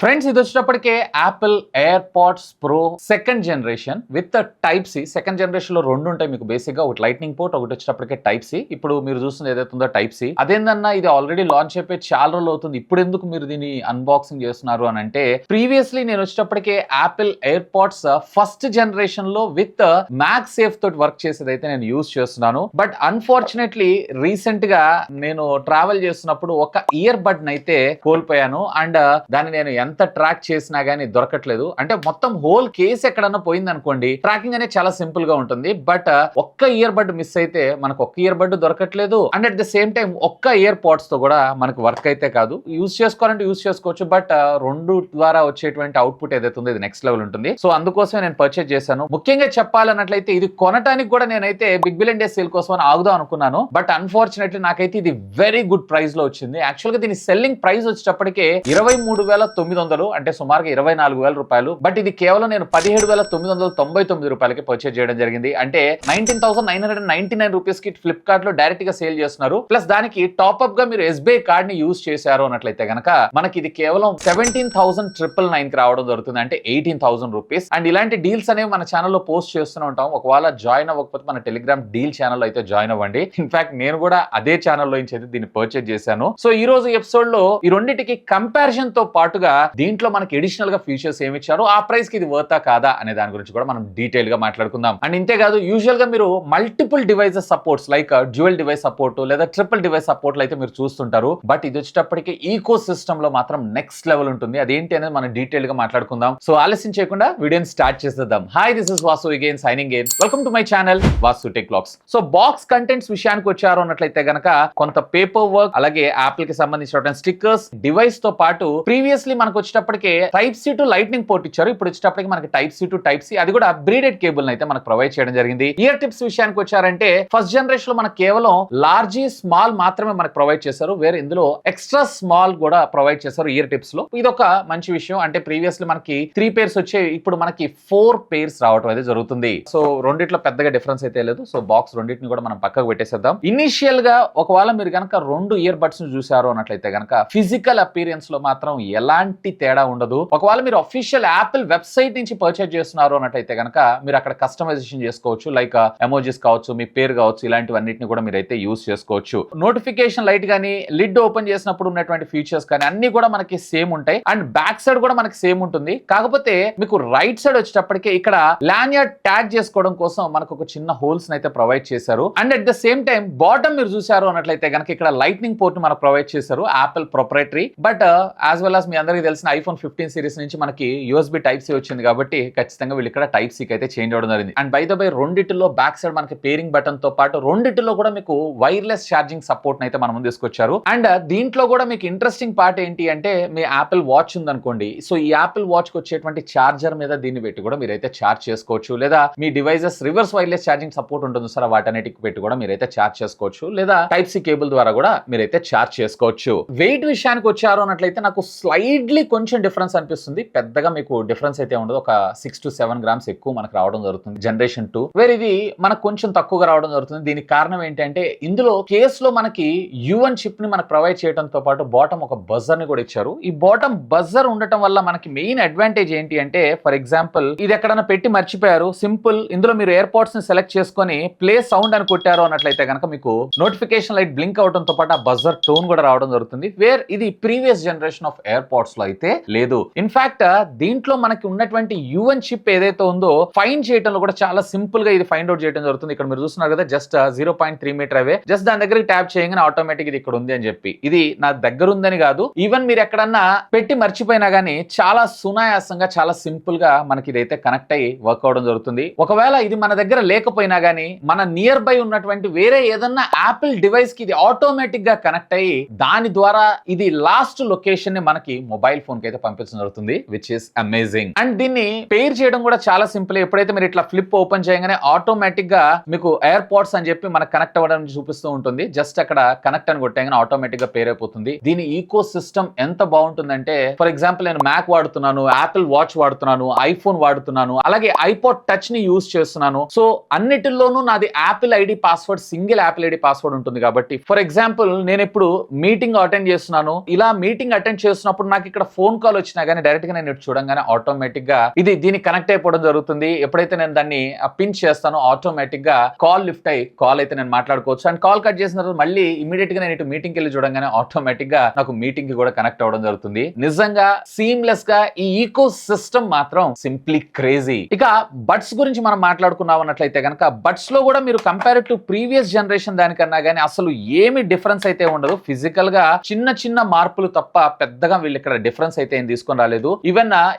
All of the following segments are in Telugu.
ఫ్రెండ్స్ ఇది వచ్చేటప్పటికే Apple AirPods pro second generation with type C. Second generation లో రెండు ఉంటాయి మీకు బేసిక్ గా, ఒకటి లైట్నింగ్ పోర్ట్, ఒకటి వచ్చేటప్పటికే టైప్ సి. ఇప్పుడు మీరు చూస్తుంది ఏదైతే ఉందో టైప్ సి. అదేందన్నా ఇది ఆల్రెడీ లాంచ్ అయిపోయి చాలా రోజులు అవుతుంది, ఇప్పుడు ఎందుకు మీరు దీన్ని అన్బాక్సింగ్ చేస్తున్నారు అని అంటే, ప్రీవియస్లీ నేను వచ్చేటప్పటికే Apple AirPods first generation లో విత్ మ్యాగ్ సేఫ్ తోటి వర్క్ చేసేది అయితే నేను యూజ్ చేస్తున్నాను. బట్ అన్ఫార్చునేట్లీ రీసెంట్ గా నేను ట్రావెల్ చేస్తున్నప్పుడు ఒక ఇయర్ బడ్ అయితే కోల్పోయాను. అండ్ దాన్ని నేను ఎంత ట్రాక్ చేసినా గానీ దొరకట్లేదు. అంటే మొత్తం హోల్ కేసు ఎక్కడన్నా పోయింది అనుకోండి, ట్రాకింగ్ అనేది చాలా సింపుల్ గా ఉంటుంది. బట్ ఒక్క ఇయర్ బడ్ మిస్ అయితే మనకు ఒక్క ఇయర్ బడ్ దొరకట్లేదు. And at the same time ఒక్క ఇయర్ పాడ్స్ తో కూడా మనకు వర్క్ అయితే కాదు. యూజ్ చేసుకోవాలంటే యూజ్ చేసుకోవచ్చు, బట్ రెండు ద్వారా వచ్చేటువంటి అవుట్పుట్ ఏదైతే ఉందో ఇది నెక్స్ట్ లెవెల్ ఉంటుంది. సో అందుకోసమే నేను పర్చేజ్ చేశాను. ముఖ్యంగా చెప్పాలన్నట్లయితే ఇది కొనటానికి కూడా నేనైతే బిగ్ బిలియన్ డే సేల్ కోసం అని ఆగుదాం అనుకున్నాను. బట్ అన్ఫార్చునేట్లీ నాకైతే ఇది వెరీ గుడ్ ప్రైస్ లో వచ్చింది. యాక్చువల్ గా దీని సెల్లింగ్ ప్రైస్ వచ్చేటప్పటికే 23,900, అంటే సుమారుగా 24,000 రూపాయలు. బట్ ఇది కేవలం నేను 17,999 రూపాయలకి పర్చేజ్ చేయడం జరిగింది. అంటే 19,999 రూపీస్ కి ఫ్లిప్కార్ట్ లో డైరెక్ట్ గా సేల్ చేస్తున్నారు. ప్లస్ దానికి టాప్ అప్ గా మీరు ఎస్బీఐ కార్డ్ ని యూజ్ చేశారు అన్నట్లయితే గనక మనకి ఇది కేవలం 17,999 కి రావడం జరుగుతుంది, అంటే 18,000 రూపీస్. అండ్ ఇలాంటి డీల్స్ అనేవి మన ఛానల్లో పోస్ట్ చేస్తూనే ఉంటాం. ఒకవేళ జాయిన్ అవ్వకపోతే మన టెలిగ్రామ్ డీల్ ఛానల్ అయితే జాయిన్ అవ్వండి. ఇన్ఫాక్ట్ నేను కూడా అదే ఛానల్లో నుంచి అయితే దీన్ని పర్చేజ్ చేశాను. సో ఈ రోజు ఎపిసోడ్ లో ఈ రెండింటికి కంపారిజన్ తో పాటుగా దీంట్లో మనకి ఎడిషనల్ గా ఫీచర్స్ ఏమి ఇచ్చారు, ఆ ప్రైస్ కి ఇది వర్తా కాదా అనే దాని గురించి కూడా మనం డీటెయిల్ గా మాట్లాడుకుందాం. అండ్ ఇంతేకాదు, యూజువల్ గా మీరు multiple devices supports like dual device support లేదా ట్రిపుల్ డివైస్ సపోర్ట్ అయితే మీరు చూస్తుంటారు. బట్ ఇది వచ్చేటప్పటికి ఈకో సిస్టమ్ లో మాత్రం నెక్స్ట్ లెవెల్ ఉంటుంది. అదేంటి అనేది మనం డీటెయిల్ గా మాట్లాడుకుందాం. సో ఆలస్యం చేయకుండా వీడియోని స్టార్ట్ చేసేద్దాం. Hi, this is Vasu again signing in. Welcome to my channel Vasu tech vlogs. So box contents విషయానికి వచ్చారు అన్నట్లయితే గనక కొంత పేపర్ వర్క్, అలాగే యాపిల్ కి సంబంధించిన స్టిక్కర్స్, డివైస్ తో పాటు ప్రీవియస్లీ మనకు వచ్చేటప్పటికే type C to lightning port ఇచ్చారు. ఇప్పుడు వచ్చేటప్పటికి మనకి type C to type C, అది కూడా బ్రీడెడ్ కేబుల్ అయితే మనకు ప్రొవైడ్ చేయడం జరిగింది. ఇయర్ టిప్స్ విషయానికి వచ్చారంటే ఫస్ట్ జనరేషన్ లో మనకు కేవలం లార్జ్ స్మాల్ మాత్రమే మనకు ప్రొవైడ్ చేశారు. వేరే ఇందులో ఎక్స్ట్రా స్మాల్ కూడా ప్రొవైడ్ చేశారు ఇయర్ టిప్స్ లో. ఇది ఒక మంచి విషయం. అంటే ప్రీవియస్లీ మనకి 3 పేర్స్ వచ్చే, ఇప్పుడు మనకి 4 పేర్స్ రావడం అయితే జరుగుతుంది. సో రెండిట్లో పెద్దగా డిఫరెన్స్ అయితే లేదు. సో బాక్స్ రెండింటిని కూడా మనం పక్కకు పెట్టేసేద్దాం. ఇనిషియల్ గా ఒకవేళ మీరు కనుక 2 ఇయర్ బడ్స్ ని చూసారు అన్నట్లయితే కనుక ఫిజికల్ అపీరియన్స్ లో మాత్రం ఎలాంటి తేడా ఉండదు. ఒకవేళ మీరు అఫీషియల్ యాపిల్ వెబ్సైట్ నుంచి పర్చేజ్ చేస్తున్నారు అన్నట్లయితే కనుక మీరు అక్కడ కస్టమైజేషన్ చేసుకోవచ్చు. లైక్ ఎమోజీస్ కావచ్చు, మీ పేరు కావచ్చు, ఇలాంటివన్నిటిని కూడా మీరు అయితే యూజ్ చేసుకోవచ్చు. నోటిఫికేషన్ లైట్ కానీ, లిడ్ ఓపెన్ చేసినప్పుడు ఉన్నటువంటి ఫీచర్స్ కానీ అన్ని కూడా మనకి సేమ్ ఉంటాయి. అండ్ బ్యాక్ సైడ్ కూడా మనకి సేమ్ ఉంటుంది. కాకపోతే మీకు రైట్ సైడ్ వచ్చేటప్పటికే ఇక్కడ లాన్యార్డ్ ట్యాగ్ చేసుకోవడం కోసం మనకు ఒక చిన్న హోల్స్ అయితే ప్రొవైడ్ చేశారు. And at the same time bottom మీరు చూసారు అన్నట్లయితే కనుక ఇక్కడ లైట్నింగ్ పోర్ట్ మనకు ప్రొవైడ్ చేశారు, Apple proprietary. But as well as మీ అందరికీ తెలిసిన iPhone 15 సిరీస్ నుంచి మనకి USB టైప్ సి వచ్చింది కాబట్టి ఖచ్చితంగా వీళ్ళు ఇక్కడ టైప్ సి అయితే చేంజ్ అవడం జరిగింది. అండ్ బై ద బై రెండిటిలో బ్యాక్ సైడ్ మనకి పేరింగ్ బటన్ తో పాటు రెండిటిలో కూడా మీకు వైర్లెస్ ఛార్జింగ్ సపోర్ట్ అయితే మనం తీసుకొచ్చారు. అండ్ దీంట్లో కూడా మీకు ఇంట్రెస్టింగ్ పార్ట్ ఏంటి అంటే, మీ యాపిల్ వాచ్ ఉందనుకోండి, సో ఈ యాపిల్ వాచ్ కి వచ్చేటువంటి ఛార్జర్ మీద దీన్ని పెట్టి కూడా మీరైతే ఛార్జ్ చేసుకోవచ్చు. లేదా మీ devices reverse wireless charging support ఉంటుంది సార్, వాటన్నిటికి పెట్టి కూడా మీరైతే ఛార్జ్ చేసుకోవచ్చు. లేదా టైప్ సి కేబుల్ ద్వారా కూడా మీరైతే ఛార్జ్ చేసుకోవచ్చు. వెయిట్ విషయానికి వచ్చారు అన్నట్లయితే నాకు స్లైడ్లీ కొంచెం డిఫరెన్స్ అనిపిస్తుంది. పెద్దగా మీకు డిఫరెన్స్ అయితే ఉండదు. ఒక 6 to 7 గ్రామ్స్ ఎక్కువ మనకు రావడం జరుగుతుంది జనరేషన్ 2. వేరే ఇది మనకు కొంచెం తక్కువగా రావడం జరుగుతుంది. దీనికి కారణం ఏంటంటే ఇందులో కేసులో మనకి U1 చిప్ ని మనకు ప్రొవైడ్ చేయడంతో పాటు బాటమ్ ఒక బజర్ ని కూడా ఇచ్చారు. ఈ బాటమ్ బజర్ ఉండటం వల్ల మనకి మెయిన్ అడ్వాంటేజ్ ఏంటి అంటే, ఫర్ ఎగ్జాంపుల్ ఇది ఎక్కడైనా పెట్టి మర్చిపోయారు, సింపుల్ ఇందులో మీరు ఎయిర్ పాడ్స్ ని సెలెక్ట్ చేసుకొని ప్లే సౌండ్ అని కొట్టారు అన్నట్లయితే కనుక మీకు నోటిఫికేషన్ లైట్ బ్లింక్ అవడంతో పాటు ఆ బజర్ టోన్ కూడా రావడం జరుగుతుంది. వేర్ ఇది previous generation of AirPods లో అయితే లేదు. ఇన్ఫాక్ట్ దీంట్లో మనకి ఉన్నటువంటి U1 చిప్ ఏదైతే ఉందో ఫైండ్ చేయడంలో కూడా చాలా సింపుల్ గా ఇది ఫైండ్ అవుట్ చేయడం జరుగుతుంది. ఇక్కడ మీరు చూస్తున్నారు కదా, జస్ట్ 0.3 మీటర్ అవే, జస్ట్ దాని దగ్గరికి ట్యాప్ చేయగానే ఆటోమేటిక్ ఇది ఇక్కడ ఉంది అని చెప్పి. ఇది నా దగ్గర ఉందని కాదు, ఈవెన్ మీరు ఎక్కడన్నా పెట్టి మర్చిపోయినా గానీ చాలా సునాయాసంగా, చాలా సింపుల్ గా మనకి ఇదైతే కనెక్ట్ అయ్యి వర్క్ అవడం జరుగుతుంది. ఒకవేళ ఇది మన దగ్గర లేకపోయినా గానీ మన నియర్ బై ఉన్నటువంటి వేరే ఏదన్నా యాపిల్ డివైస్ కి ఇది ఆటోమేటిక్ గా కనెక్ట్ అయ్యి దాని ద్వారా ఇది లాస్ట్ లొకేషన్ ని మనకి మొబైల్ ఫోన్ కి అయితే పంపించడం జరుగుతుంది, విచ్ ఇస్ అమేజింగ్. అండ్ దీన్ని పేర్ చేయడం కూడా చాలా సింపుల్. ఎప్పుడైతే మీరు ఇట్లా ఫ్లిప్ ఓపెన్ చేయగానే ఆటోమేటిక్ గా మీకు ఎయిర్ పాడ్స్ అని చెప్పి మనకు కనెక్ట్ అవ్వడం చూపిస్తూ ఉంటుంది. జస్ట్ అక్కడ కనెక్ట్ అని కొట్టగానే ఆటోమేటిక్ గా పేర్ అయిపోతుంది. దీని ఈకో సిస్టమ్ ఎంత బాగుంటుందంటే, ఫర్ ఎగ్జాంపుల్ నేను మ్యాక్ వాడుతున్నాను, యాపిల్ వాచ్ వాడుతున్నాను, ఐఫోన్ వాడుతున్నాను, అలాగే ఐపాడ్ టచ్ ని యూజ్ చేస్తున్నాను. సో అన్నిటిలోనూ నాది Apple ID password, single Apple ID password ఉంటుంది కాబట్టి, ఫర్ ఎగ్జాంపుల్ నేను ఇప్పుడు మీటింగ్ అటెండ్ చేస్తున్నాను. ఇలా మీటింగ్ అటెండ్ చేస్తున్నప్పుడు నాకు ఇక్కడ ఫోన్ కాల్ వచ్చినా కానీ డైరెక్ట్ గా నేను ఇటు చూడంగానే ఆటోమేటిక్ గా ఇది దీనికి కనెక్ట్ అయిపోవడం జరుగుతుంది. ఎప్పుడైతే నేను దాన్ని పిన్ చేస్తానో ఆటోమేటిక్ గా కాల్ లిఫ్ట్ అయ్యి కాల్ అయితే నేను మాట్లాడుకోవచ్చు. అండ్ కాల్ కట్ చేసిన తర్వాత మళ్ళీ ఇమీడియట్ గా నేను ఇటు మీటింగ్ వెళ్ళి చూడంగానే ఆటోమేటిక్ గా నాకు మీటింగ్ కి కూడా కనెక్ట్ అవ్వడం జరుగుతుంది. నిజంగా సీమ్లెస్ గా ఈ ఈకో సిస్టమ్ మాత్రం సింప్లీ క్రేజీ. ఇక బడ్స్ గురించి మనం మాట్లాడుకున్నాం అన్నట్లయితే కనుక బడ్స్ లో కూడా మీరు కంపేర్ టు ప్రీవియస్ జనరేషన్ దానికన్నా కానీ అసలు ఏమి డిఫరెన్స్ అయితే ఉండదు. ఫిజికల్ గా చిన్న చిన్న మార్పులు తప్ప పెద్దగా వీళ్ళు ఇక్కడ డిఫరెన్స్ అయితే ఏం తీసుకొని రాలేదు.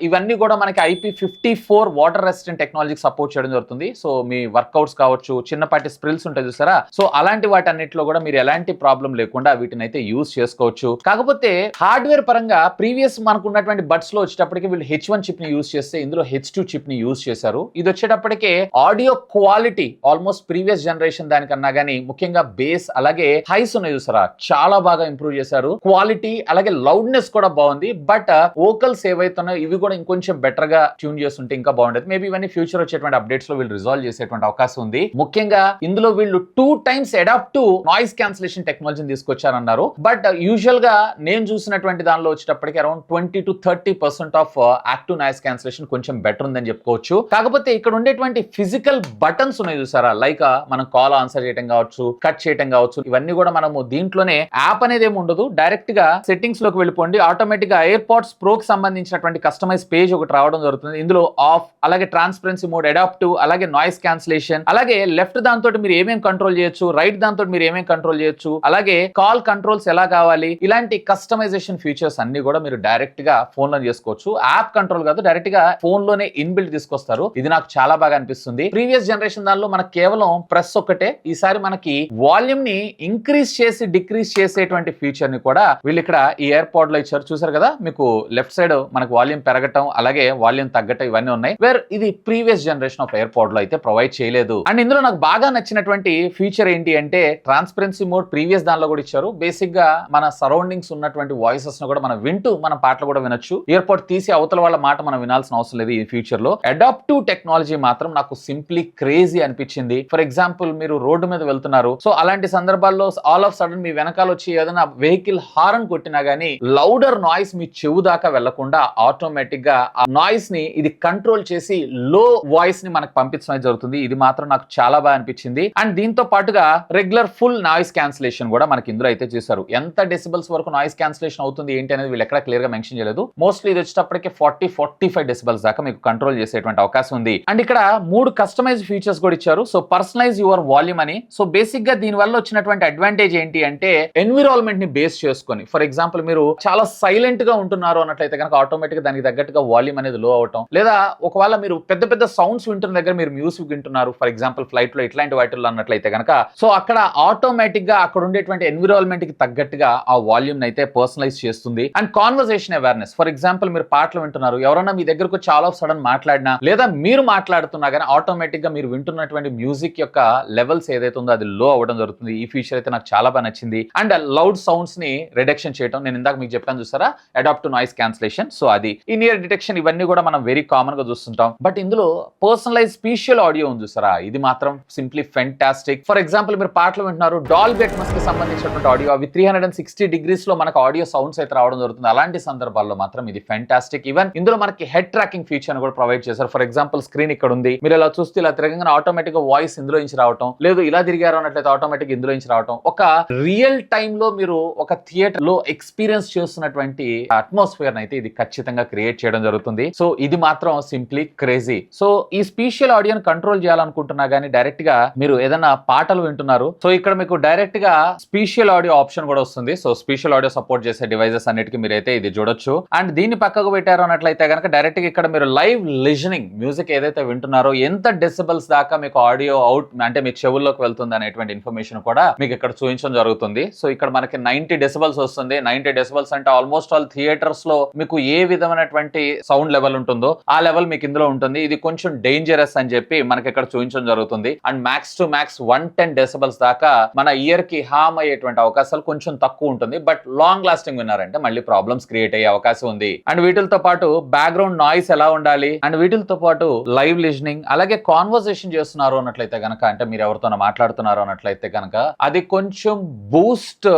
ఇవన్నీ కూడా మనకి IP54 వాటర్ రెసిస్టెంట్ టెక్నాలజీకి సపోర్ట్ చేయడం జరుగుతుంది. సో మీ వర్కౌట్స్ కావచ్చు, చిన్నపాటి స్ప్రిల్స్ ఉంటాయి చూసారా, సో అలాంటి వాటన్నిటిలో కూడా మీరు ఎలాంటి ప్రాబ్లం లేకుండా వీటిని అయితే యూజ్ చేసుకోవచ్చు. కాకపోతే హార్డ్వేర్ పరంగా ప్రీవియస్ మనకు ఉన్నటువంటి బడ్స్ లో వచ్చేటప్పటికి వీళ్ళు H1 చిప్ ని యూజ్ చేస్తే ఇందులో H2 చిప్ ని యూజ్ చేశారు. ఇది వచ్చేటప్పటికే audio quality almost previous generation దానికన్నా గానీ ముఖ్యంగా బేస్ అలాగే హైస్ ఉన్నాయి చూసారా, చాలా బాగా ఇంప్రూవ్ చేశారు. క్వాలిటీ అలాగే లౌడ్నెస్ కూడా బాగుంది. బట్ వోకల్స్ ఏవైతున్నాయో ఇవి కూడా ఇంకొంచెం బెటర్ గా ట్యూన్ చేస్తుంటే ఇంకా బాగుండేది. మేబీ ఇవన్నీ ఫ్యూచర్ వచ్చేటువంటి అప్డేట్స్ లో వీళ్ళు రిజాల్వ్ చేసేటువంటి అవకాశం ఉంది. ముఖ్యంగా ఇందులో వీళ్ళు 2 times అడాప్టివ్ నాయిస్ క్యాన్సిలేషన్ టెక్నాలజీని తీసుకొచ్చారన్నారు. బట్ యూజువల్ గా నేను చూసినటువంటి దానిలో వచ్చేటప్పటికి around 20 to 30% of active noise cancellation కొంచెం బెటర్ ఉందని చెప్పుకోవచ్చు. కాకపోతే ఇక్కడ ఉండేటువంటి ఫిజికల్ బటన్స్ ఉన్నాయి చూసారా, లైక్ మనం కాల్ ఆన్సర్ చేయడం కావచ్చు, కట్ చేయడం కావచ్చు, ఇవన్నీ కూడా మనము దీంట్లోనే యాప్ అనేది ఏమి ఉండదు. డైరెక్ట్ గా సెట్టింగ్స్ లోకి వెళ్ళిపోండి. ఆటోమేటిక్ గా ఎయిర్పాడ్స్ ప్రో కి సంబంధించినటువంటి కస్టమైజ్ పేజ్ ఒకటి రావడం జరుగుతుంది. ఇందులో ఆఫ్, అలాగే ట్రాన్స్పరెన్సీ మోడ్, అడాప్టివ్, అలాగే నాయిస్ క్యాన్సిలేషన్, అలాగే లెఫ్ట్ దాంతో మీరు ఏమేమి కంట్రోల్ చేయొచ్చు, రైట్ దాంతో మీరు ఏమేమి కంట్రోల్ చేయొచ్చు, అలాగే కాల్ కంట్రోల్స్ ఎలా కావాలి, ఇలాంటి కస్టమైజేషన్ ఫీచర్స్ అన్ని కూడా మీరు డైరెక్ట్ గా ఫోన్ లో చేసుకోవచ్చు. యాప్ కంట్రోల్ కాదు, డైరెక్ట్ గా ఫోన్ లోనే ఇన్బిల్ట్ తీసుకొస్తారు. ఇది నాకు చాలా బాగా అనిపిస్తుంది. ప్రీవియస్ జనరేషన్ దానిలో మనకు కేవలం ప్రెస్ ఒక్కటే, ఈసారి మనకి వాల్యూమ్ ని ఇంక్రీజ్ చేసి డిక్రీజ్ చేసేటువంటి ఫీచర్ ని కూడా వీళ్ళు ఇక్కడ ఈ ఎయిర్పాడ్ లో ఇచ్చారు. చూసారు కదా, మీకు లెఫ్ట్ సైడ్ మనకు వాల్యూమ్ పెరగటం అలాగే వాల్యూమ్ తగ్గటం ఇవన్నీ ఉన్నాయి. వేర్ ఇది ప్రీవియస్ జనరేషన్ ఆఫ్ ఎయిర్పాడ్ లో అయితే ప్రొవైడ్ చేయలేదు. అండ్ ఇందులో నాకు బాగా నచ్చినటువంటి ఫీచర్ ఏంటి అంటే ట్రాన్స్పరెన్సీ మోడ్ ప్రీవియస్ దానిలో కూడా ఇచ్చారు. బేసిక్ గా మన సరౌండింగ్స్ ఉన్నటువంటి వాయిసెస్ ను కూడా మనం వింటూ మన పాటలు కూడా వినొచ్చు. ఎయిర్పాడ్ తీసి అవతల వాళ్ళ మాట మనం వినాల్సిన అవసరం లేదు ఈ ఫ్యూచర్ లో. అడాప్టివ్ టెక్నాలజీ మాత్రం నాకు సింప్లీ క్రేజీ అనిపించింది. ఫర్ ఎగ్జాంపుల్ మీరు రోడ్డు మీద వెళ్తున్నారు, సో అలాంటి సందర్భాల్లో ఆల్ ఆఫ్ సడన్ మీ వెనకాల వచ్చి ఏదైనా వెహికల్ హారన్ కొట్టినా గానీ లౌడర్ నాయిస్ మీ చెవు దాకా వెళ్లకుండా ఆటోమేటిక్ గా ఆ నాయిస్ ని ఇది కంట్రోల్ చేసి లో వాయిస్ ని మనకు పంపించడం జరుగుతుంది. ఇది మాత్రం నాకు చాలా బాగా అనిపించింది. అండ్ దీంతో పాటుగా రెగ్యులర్ ఫుల్ నాయిస్ క్యాన్సిలేషన్ కూడా మనకి ఇందులో అయితే చేశారు. ఎంత డెసిబల్స్ వరకు నాయిస్ క్యాన్సిలేషన్ అవుతుంది ఏంటి అనేది వీళ్ళు ఎక్కడ క్లియర్ గా మెన్షన్ చేయలేదు. మోస్ట్లీ ఇది వచ్చేటప్పటికి 40-45 డెసిబల్స్ దాకా మీకు కంట్రోల్ చేసేటువంటి అవకాశం ఉంది. అండ్ ఇక్కడ 3 కస్టమైజ్ ఫీచర్స్ కూడా ఇచ్చారు. సో పర్సనలైజ్ యువర్ వాల్యూమ్ అని. సో బేసిక్ గా దీని వల్ల వచ్చినటువంటి అడ్వాంటేజ్ ఏంటి అంటే ఎన్విరాన్మెంట్ ని బేస్ చేసుకొని, ఫర్ ఎగ్జాంపుల్ మీరు చాలా సైలెంట్ గా ఉంటున్నారు అన్నట్లయితే కనుక ఆటోమేటిక్ గా దానికి తగ్గట్టుగా వాల్యూమ్ అనేది లో అవటం, లేదా ఒకవేళ మీరు పెద్ద పెద్ద సౌండ్స్ వింటున్న దగ్గర మీరు మ్యూజిక్ వింటున్నారు, ఫర్ ఎగ్జాంపుల్ ఫ్లైట్ లో ఇట్లాంటి వాటిల్లో అన్నట్లయితే కనుక సో అక్కడ ఆటోమేటిక్ గా అక్కడ ఉండేటువంటి ఎన్విరాన్మెంట్ కి తగ్గట్టుగా ఆ వాల్యూమ్ అయితే పర్సనలైజ్ చేస్తుంది. And conversation awareness, for example మీరు పాటలు వింటున్నారు, ఎవరైనా మీ దగ్గరకు చాలా సడన్ మాట్లాడినా లేదా మీరు మాట్లాడుతున్నా కానీ ఆటోమేటిక్ గా మీరు వింటున్నటువంటి మ్యూజిక్ యొక్క లెవెల్స్ ఏదైతే ఉందో అది లో అవ్వడం జరుగుతుంది. ఈ ఫీచర్ అయితే నాకు చాలా బాగా నచ్చింది. అండ్ లౌడ్ సౌండ్స్ ని రిడక్షన్ చేయడం, నేను ఇందాక మీకు చెప్పాను చూసారా, అడాప్టివ్ నాయిస్ క్యాన్సిలేషన్. సో అది ఇన్ ఇయర్ డిటెక్షన్, ఇవన్నీ కూడా మనం వెరీ కామన్ గా చూస్తుంటాం. బట్ ఇందులో పర్సనలైజ్ స్పీషియల్ ఆడియో ఉంది చూసారా, ఇది మాత్రం సింప్లీ ఫెంటాస్టిక్. ఫర్ ఎగ్జాంపుల్ మీరు పాటలు వింటున్నారు, డాల్బీ అట్మాస్ కి సంబంధించినటువంటి ఆడియో, అవి 360 degrees లో మనకు ఆడియో సౌండ్స్ అయితే రావడం జరుగుతుంది. అలాంటి సందర్భాల్లో మాత్రం ఇది ఫెంటాస్టిక్. ఈవెన్ ఇందులో మనకి హెడ్ ట్రాకింగ్ ఫీచర్ కూడా ప్రొవైడ్ చేశారు. ఫర్ ఎగ్జాంపుల్ స్క్రీన్ ఇక్కడ ఉంది, మీరు ఇలా చూస్తే ఇలా తిరగగానే ఆటోమేటిక్ గా వాయిస్ ఇందులో నుంచి రావటం, లేదు ఇలా తిరిగారు అన్నట్లయితే ఆటోమేటిక్ ఇందులో నుంచి రావటం, ఒక రియల్ టైమ్ లో మీరు ఒక థియేటర్ లో ఎక్స్పీరియన్స్ చేస్తున్నటువంటి అట్మాస్ఫియర్ అయితే ఇది ఖచ్చితంగా క్రియేట్ చేయడం జరుగుతుంది. సో ఇది మాత్రం సింప్లీ క్రేజీ. సో ఈ స్పీషియల్ ఆడియోని కంట్రోల్ చేయాలనుకుంటున్నా గానీ డైరెక్ట్ గా మీరు ఏదైనా పాటలు వింటున్నారు, సో ఇక్కడ మీకు డైరెక్ట్ గా స్పీషియల్ ఆడియో ఆప్షన్ కూడా వస్తుంది. సో స్పీషియల్ ఆడియో సపోర్ట్ చేసే డివైజెస్ అన్నిటికీ మీరైతే ఇది చూడొచ్చు. అండ్ దీన్ని పక్కకు పెట్టారు అన్నట్లయితే కనుక డైరెక్ట్ గా ఇక్కడ మీరు లైవ్ లిజనింగ్, మ్యూజిక్ ఏదైతే వింటున్నారో ఎంత డెసిబల్స్ దాకా మీకు ఆడియో అవుట్ అంటే మీ చెవుల్లోకి వెళ్తుంది అనేటువంటి ఇన్ఫర్మేషన్ కూడా మీకు ఇక్కడ చూపించడం జరుగుతుంది. సో ఇక్కడ మనకి 90 డెసిబల్స్ వస్తుంది. 90 డెసిబల్స్ అంటే ఆల్మోస్ట్ ఆల్ థియేటర్స్ లో మీకు ఏ విధమైనటువంటి సౌండ్ లెవెల్ ఉంటుందో ఆ లెవెల్ మీకు ఇందులో ఉంటుంది. ఇది కొంచెం డేంజరస్ అని చెప్పి మనకి ఇక్కడ చూపించడం జరుగుతుంది. And max to max 110 decibels దాకా మన ఇయర్ కి హామ్ అయ్యేటువంటి అవకాశాలు కొంచెం తక్కువ ఉంటుంది. బట్ లాంగ్ లాస్టింగ్ విన్నారంటే మళ్ళీ ప్రాబ్లమ్స్ క్రియేట్ అయ్యే అవకాశం ఉంది. అండ్ వీటితో పాటు బ్యాక్గ్రౌండ్ నాయిస్ ఎలా ఉండాలి, అండ్ వీటితో పాటు లైవ్ లిజనింగ్, అలాగే కాన్వర్సేషన్ చేస్తున్నారు అన్నట్లయితే కనుక, అంటే మీరు ఎవరితోనో మాట్లాడుతున్నారు అన్నట్లయితే కనుక అది కొంచెం బూస్ట్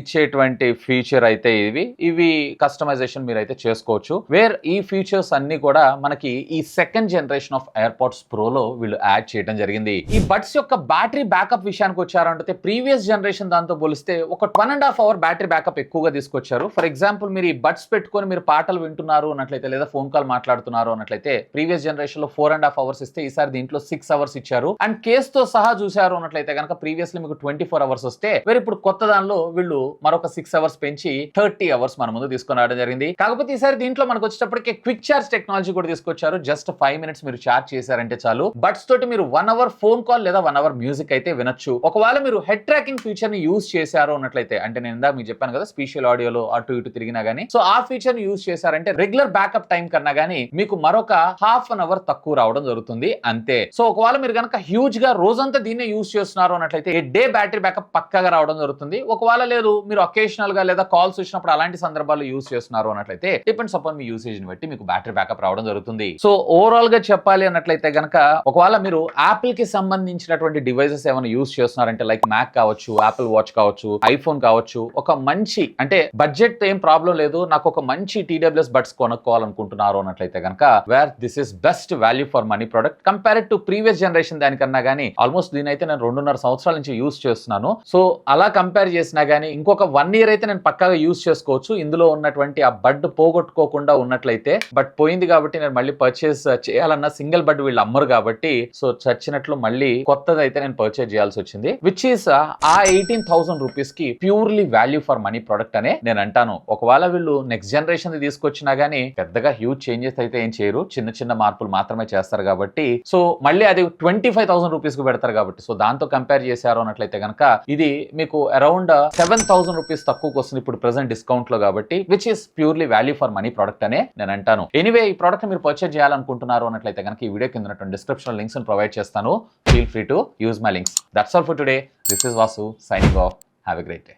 ఇచ్చేటువంటి ఫీచర్ అయితే ఇవి కస్టమైజేషన్ మీరైతే చేసుకోవచ్చు. వేర్ ఈ ఫీచర్స్ అన్ని కూడా మనకి ఈ సెకండ్ జనరేషన్ ఆఫ్ ఎయిర్పాడ్స్ ప్రోలో వీళ్ళు యాడ్ చేయడం జరిగింది. ఈ బడ్స్ యొక్క బ్యాటరీ బ్యాకప్ విషయానికి వచ్చారంటే ప్రీవియస్ జనరేషన్ దాంతో పోలిస్తే ఒక 1.5 అవర్ బ్యాటరీ బ్యాకప్ ఎక్కువగా తీసుకొచ్చారు. ఫర్ ఎగ్జాంపుల్ మీరు ఈ బడ్స్ పెట్టుకొని మీరు పాటలు వింటున్నారు అన్నట్లయితే లేదా ఫోన్ కాల్ మాట్లాడుతున్నారు అన్నట్లయితే ప్రీవియస్ జనరేషన్ లో 4.5 అవర్స్ ఇస్తే ఈసారి దీంట్లో 6 అవర్స్ ఇచ్చారు. అండ్ కేస్ తో సహా చూసారు అన్నట్లయితే కనుక ప్రీవియస్లీ మీకు 24 అవర్స్ వస్తే వేరే ఇప్పుడు కొత్త దానిలో వీళ్ళు మరొక 6 అవర్స్ పెంచి 30 అవర్స్ మన ముందు తీసుకొని రావడం జరిగింది. కాకపోతే ఈసారి దీంట్లో మనకు వచ్చేటప్పటికి క్విక్ చార్జ్ టెక్నాలజీ కూడా తీసుకొచ్చారు. జస్ట్ 5 మినిట్స్ మీరు చార్జ్ చేశారంటే చాలు బడ్స్ తోటి మీరు 1 అవర్ ఫోన్ కాల్ లేదా 1 అవర్ మ్యూజిక్ అయితే వినొచ్చు. ఒకవేళ మీరు హెడ్ ట్రాకింగ్ ఫీచర్ ని యూజ్ చేశారు అన్నట్లయితే అంటే నేను ఇందాక మీకు చెప్పాను కదా స్పెషల్ ఆడియోలో అటు ఇటు తిరిగినా గానీ సో ఆ ఫీచర్ ని యూజ్ చేశారంటే రెగ్యులర్ బ్యాకప్ టైం కన్నా గానీ మీకు మరొక హాఫ్ అన్ అవర్ తక్కువ రావడం జరుగుతుంది అంతే. సో ఒకవేళ మీరు కనుక హ్యూజ్ గా రోజంతా దీన్నే యూజ్ చేస్తున్నారు అన్నట్లయితే ఏ డే బ్యాటరీ బ్యాకప్ పక్కగా రావడం జరుగుతుంది. ఒకవేళ లేదు మీరు అకేషనల్ గా లేదా కాల్స్ వచ్చినప్పుడు అలాంటి సందర్భాల్లో యూజ్ చేస్తున్నారు అన్నట్లయితే డిపెండ్స్ అపాన్ మీ యూసేజ్ ని బట్టి మీకు బ్యాటరీ బ్యాకప్ రావడం జరుగుతుంది. సో ఓవరాల్ గా చెప్పాలి అన్నట్లయితే గనక ఒకవేళ మీరు యాపిల్ కి సంబంధించినటువంటి డివైసెస్ ఏమైనా యూజ్ చేస్తున్నారంటే లైక్ మ్యాక్ కావచ్చు, యాపిల్ వాచ్ కావచ్చు, ఐఫోన్ కావచ్చు, ఒక మంచి అంటే బడ్జెట్ ఏం ప్రాబ్లం లేదు నాకు ఒక మంచి TWS బడ్స్ కొనుక్కోవాలనుకుంటున్నారు అన్నట్లయితే గనక where this is best value for money product compared to previous generation దానికన్నా గానీ ఆల్మోస్ట్ దీని అయితే నేను 2.5 సంవత్సరాల నుంచి యూజ్ చేస్తున్నాను. సో అలా కంపేర్ చేసినా గానీ ఇంకొక 1 ఇయర్ అయితే నేను పక్కాగా యూజ్ చేసుకోవచ్చు ఇందులో ఉన్నటువంటి ఆ బడ్ పోగొట్టుకోకుండా ఉన్నట్లయితే. బట్ పోయింది కాబట్టి నేను మళ్ళీ పర్చేస్ చేయాలన్న సింగిల్ బడ్ వీళ్ళు అమ్మరు కాబట్టి సో చచ్చినట్లు మళ్ళీ కొత్తది అయితే నేను పర్చేస్ చేయాల్సి వచ్చింది విచ్ ఈస్ ఆ 18,000 రూపీస్ కి purely value for money product అనే నేను అంటాను. ఒకవేళ వీళ్ళు నెక్స్ట్ జనరేషన్ తీసుకొచ్చినా గానీ పెద్దగా హ్యూజ్ చేంజెస్ అయితే ఏం చేయరు, చిన్న చిన్న మార్పులు మాత్రమే చేస్తారు కాబట్టి సో మళ్ళీ అది 25,000 రూపీస్ కు పెడతారు కాబట్టి సో దాంతో కంపేర్ చేశారు అన్నట్లయితే కనుక ఇది మీకు అరౌండ్ 7,000 రూపీస్ తక్కువకి వస్తుంది ఇప్పుడు ప్రెసెంట్ డిస్కౌంట్ లో కాబట్టి which is purely value for money product అనే నేను అంటాను. ఎనీవే ఈ ప్రొడక్ట్ మీరు పర్చేజ్ చేయాలనుకుంటున్నారు అన్నట్లయితే కనుక ఈ వీడియో కింద డిస్క్రిప్షన్ లింక్స్ ప్రొవైడ్ చేస్తాను. Feel free to use my links. That's all for today. This is Vasu signing off. Have a great day.